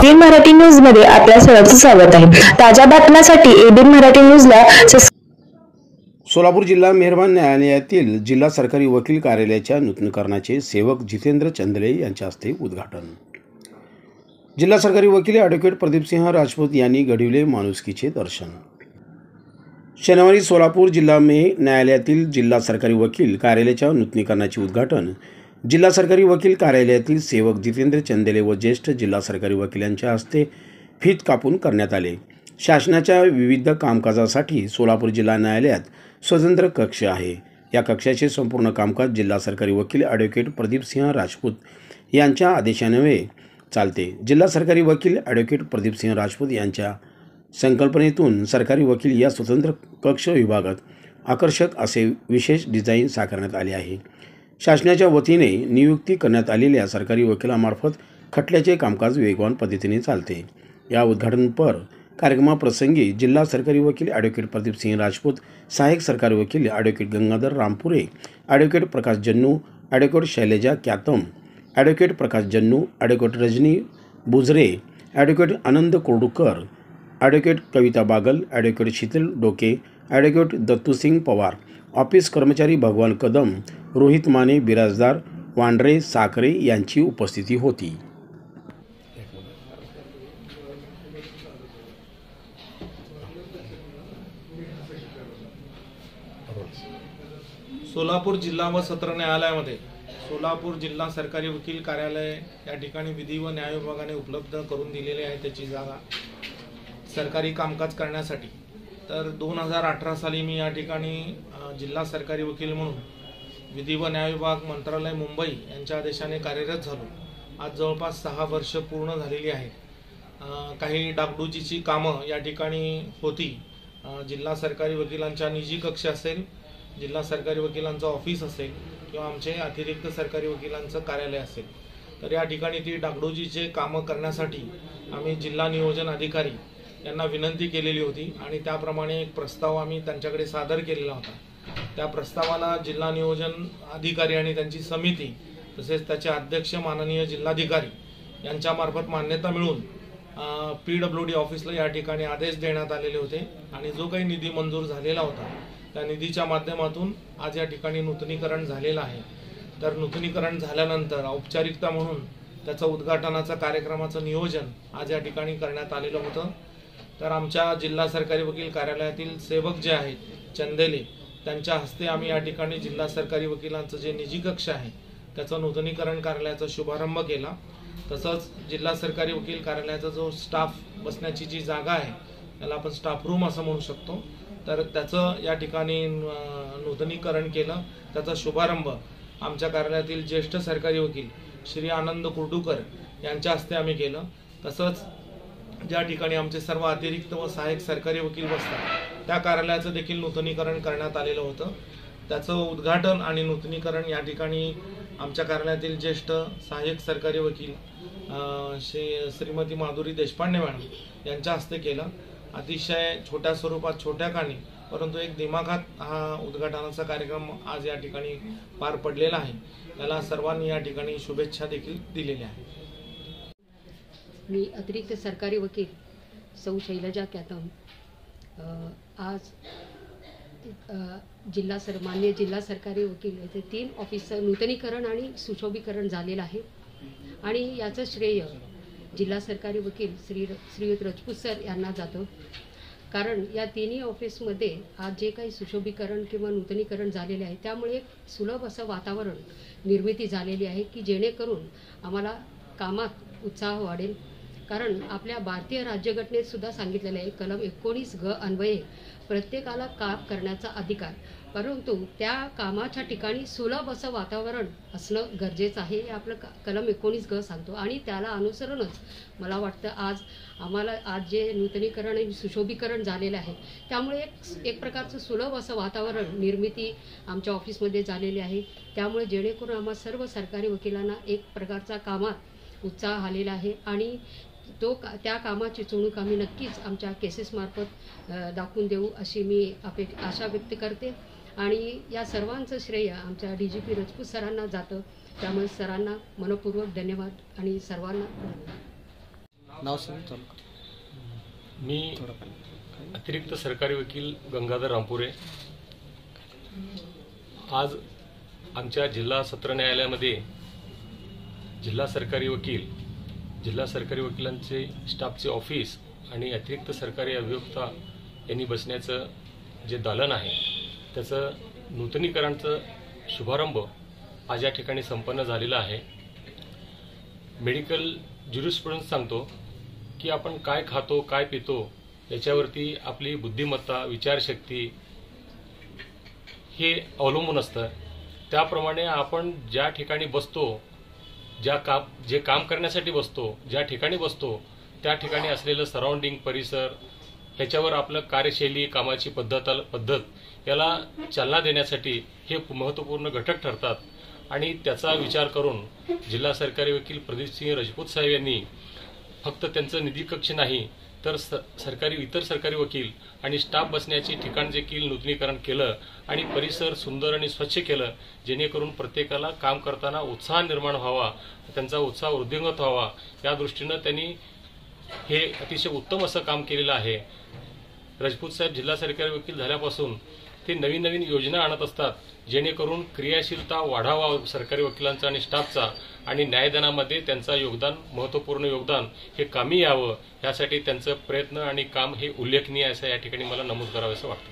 ABN Marathi news मध्ये आपल्या सर्वांचं स्वागत आहे। ताज्या बातम्यांसाठी एबीएन मराठी न्यूजला सोलापूर जिल्हा मेहरबान न्यायालयातील जिल्हा सरकारी वकील कार्यालयाच्या नूतनीकरणाचे सेवक जितेंद्र चंदले यांच्या हस्ते उद्घाटन। जिल्हा सरकारी वकील ॲडव्होकेट प्रदीपसिंह राजपूत यांनी घडविले माणुसकीचे दर्शन। शनिवारी सोलापूर जिल्हा न्यायालयातील जिल्हा सरकारी वकील कार्यालयाच्या नूतनीकरणाचे उद्घाटन जिल्हा सरकारी वकील कार्यालयातील सेवक जितेंद्र चंदेले व ज्येष्ठ जिल्हा सरकारी वकिलांच्या हस्ते फीत कापून करण्यात आले। शासनाच्या विविध कामकाजासाठी सोलापूर जिल्हा न्यायालयात स्वतंत्र कक्ष आहे। या कक्षाचे संपूर्ण कामकाज जिल्हा सरकारी वकील ॲडव्होकेट प्रदीपसिंह राजपूत यांच्या आदेशान्वये चालते। जिल्हा सरकारी वकील ॲडव्होकेट प्रदीपसिंह राजपूत यांच्या संकल्पनेतून सरकारी वकील या स्वतंत्र कक्ष विभागात आकर्षक असे विशेष डिझाईन साकारण्यात आले आहे। शासनाच्या वतीने नियुक्ती करण्यात आलेल्या सरकारी वकिलामार्फत खटल्याचे कामकाज वेगवान पद्धतीने चालते। या उद्घाटनपर कार्यक्रमाप्रसंगी जिल्हा सरकारी वकील ॲडव्होकेट प्रदीपसिंह राजपूत, सहाय्यक सरकारी वकील ॲडव्होकेट गंगाधर रामपुरे, ॲडव्होकेट प्रकाश जन्नू, ॲडव्होकेट शैलजा क्यातम, ॲडव्होकेट प्रकाश जन्नू, ॲडव्होकेट रजनी बुजरे, ॲडव्होकेट आनंद कोरडूकर, ॲडव्होकेट कविता बागल, ॲडव्होकेट शीतल डोके, ॲडव्होकेट दत्तूसिंग पवार, ऑफिस कर्मचारी भगवान कदम, रोहित माने, बिराजदार, वांड्रे, साखरे यांची उपस्थिती होती। सोलापूर जिल्हा व सत्र न्यायालयामध्ये सोलापूर जिल्हा सरकारी वकील कार्यालय या ठिकाणी विधी व न्याय विभागाने उपलब्ध करून दिलेली आहे त्याची जागा सरकारी कामकाज करण्यासाठी। तर 2018 साली मी या ठिकाणी जिल्हा सरकारी वकील म्हणून विधी व न्याय विभाग मंत्रालय मुंबई यांच्या आदेशाने कार्यरत झालो। आज जवळपास 6 वर्ष पूर्ण झालेली आहेत। काही डागडुजीची कामं या ठिकाणी होती। जिल्हा सरकारी वकिलांच्या निजी कक्ष असेल, जिल्हा सरकारी वकिलांचं ऑफिस असेल किंवा आमचे अतिरिक्त सरकारी वकिलांचं कार्यालय असेल, तर या ठिकाणी ती डागडुजीचे कामं करण्यासाठी आम्ही जिल्हा नियोजन अधिकारी यांना विनंती केलेली होती आणि त्याप्रमाणे एक प्रस्ताव आम्ही त्यांच्याकडे सादर केलेला होता। त्या प्रस्तावाला जिल्हा नियोजन अधिकारी आणि त्यांची समिती तसेच त्याचे अध्यक्ष माननीय जिल्हाधिकारी यांच्यामार्फत मान्यता मिळून PWD ऑफिसला या ठिकाणी आदेश देण्यात आलेले होते आणि जो काही निधी मंजूर झालेला होता त्या निधीच्या माध्यमातून आज या ठिकाणी नूतनीकरण झालेलं आहे। तर नूतनीकरण झाल्यानंतर औपचारिकता म्हणून त्याचं उद्घाटनाचं कार्यक्रमाचं नियोजन आज या ठिकाणी करण्यात आलेलं होतं। तर आमच्या जिल्हा सरकारी वकील कार्यालयातील सेवक जे आहेत चंदेले त्यांच्या हस्ते आम्ही या ठिकाणी जिल्हा सरकारी वकिलांचं जे निजी कक्ष आहे त्याचं नूतनीकरण कार्यालयाचा शुभारंभ केला। तसंच जिल्हा सरकारी वकील कार्यालयाचा जो स्टाफ बसण्याची जी जागा आहे त्याला आपण स्टाफ रूम असं म्हणू शकतो, तर त्याचं या ठिकाणी नूतनीकरण केलं। त्याचा शुभारंभ आमच्या कार्यालयातील ज्येष्ठ सरकारी वकील श्री आनंद कोरडूकर यांच्या हस्ते आम्ही केलं। तसंच ज्या ठिकाणी आमचे सर्व अतिरिक्त व सहाय्यक सरकारी वकील बसतात त्या कार्यालयाचं देखील नूतनीकरण करण्यात आलेलं होतं। त्याचं उद्घाटन आणि नूतनीकरण या ठिकाणी आमच्या कार्यालयातील ज्येष्ठ सहाय्यक सरकारी वकील श्रीमती माधुरी देशपांडे मॅडम यांच्या हस्ते केलं। अतिशय छोट्या स्वरूपात, छोट्या कानी परंतु एक दिमाखात हा उद्घाटनाचा कार्यक्रम आज या ठिकाणी पार पडलेला आहे। त्याला सर्वांनी या ठिकाणी शुभेच्छा देखील दिलेल्या आहेत। मी अतिरिक्त सरकारी वकील सौ शैलजा क्यातम आज मान्य जिल्हा सरकारी वकील येथे 3 ऑफिसचं नूतनीकरण आणि सुशोभीकरण झालेलं आहे आणि याचं श्रेय जिल्हा सरकारी वकील श्रीयुत राजपूत सर यांना जातं। कारण या तिन्ही ऑफिसमध्ये आज जे काही सुशोभीकरण किंवा नूतनीकरण झालेले आहे त्यामुळे एक सुलभ असं वातावरण निर्मिती झालेली आहे की जेणेकरून आम्हाला कामात उत्साह वाढेल। कारण आपल्या भारतीय राज्यघटनेत सुद्धा सांगितलेलं आहे कलम 19 ग अन्वये प्रत्येकाला काम करण्याचा अधिकार, परंतु त्या कामाच्या ठिकाणी सुलभ असं वातावरण असणं गरजेचं आहे हे आपलं कलम 19 ग सांगतो आणि त्याला अनुसरूनच मला वाटतं आज जे नूतनीकरण आणि सुशोभीकरण झालेलं आहे त्यामुळे एक प्रकारचं सुलभ असं वातावरण निर्मिती आमच्या ऑफिसमध्ये झालेली आहे। त्यामुळे जेणेकरून आम्हा सर्व सरकारी वकिलांना एक प्रकारचा कामात उत्साह आलेला आहे आणि त्या कामाची चुणूक आम्ही नक्कीच आमच्या केसेसमार्फत दाखवून देऊ अशी मी आशा व्यक्त करते आणि या सर्वांचं श्रेय आमच्या DGP राजपूत सरांना जातं। त्यामुळे सरांना मनपूर्वक धन्यवाद आणि सर्वांना धन्यवाद। नाव सांग चालू कर. मी अतिरिक्त सरकारी वकील गंगाधर रामपुरे. आज आमच्या जिल्हा सत्र न्यायालयामध्ये जिल्हा सरकारी वकिलांचे स्टाफचे ऑफिस आणि अतिरिक्त सरकारी अभियोक्ता यांनी बसण्याचं जे दालन आहे त्याचं नूतनीकरणाचं शुभारंभ आज या ठिकाणी संपन्न झालेला आहे. मेडिकल ज्युरिस्प्रुडन्स सांगतो की आपण काय खातो काय पितो याच्यावरती आपली बुद्धिमत्ता विचारशक्ती हे अवलंबून असतं. त्याप्रमाणे आपण ज्या ठिकाणी बसतो जे काम करण्यासाठी बसतो ज्या ठिकाणी बसतो त्या ठिकाणी असलेलं सराउंडिंग परिसर ह्याच्यावर आपलं कार्यशैली कामाची पद्धत याला चालना देण्यासाठी हे महत्त्वपूर्ण घटक ठरतात. आणि त्याचा विचार करून जिल्हा सरकारी वकील प्रदीपसिंह राजपूत साहेब यांनी फक्त त्यांचं निधी कक्ष नाही तर इतर सरकारी वकील आणि स्टाफ बसण्याची ठिकाण देखील नूतनीकरण केलं आणि परिसर सुंदर आणि स्वच्छ केलं, जेणेकरून प्रत्येकाला काम करताना उत्साह निर्माण व्हावा, त्यांचा उत्साह वृद्धिंगत व्हावा या दृष्टीनं त्यांनी हे अतिशय उत्तम असं काम केलेलं आहे. राजपूत साहेब जिल्हा सरकारी वकील झाल्यापासून ते नवीन नवीन योजना आणत असतात, जेणेकरून क्रियाशीलता वाढावा सरकारी वकिलांचा आणि स्टाफचा आणि न्यायदानामध्ये त्यांचा महत्त्वपूर्ण योगदान हे कामी यावं यासाठी त्यांचं प्रयत्न आणि काम हे उल्लेखनीय असं या ठिकाणी मला नमूद करावं असं वाटतं.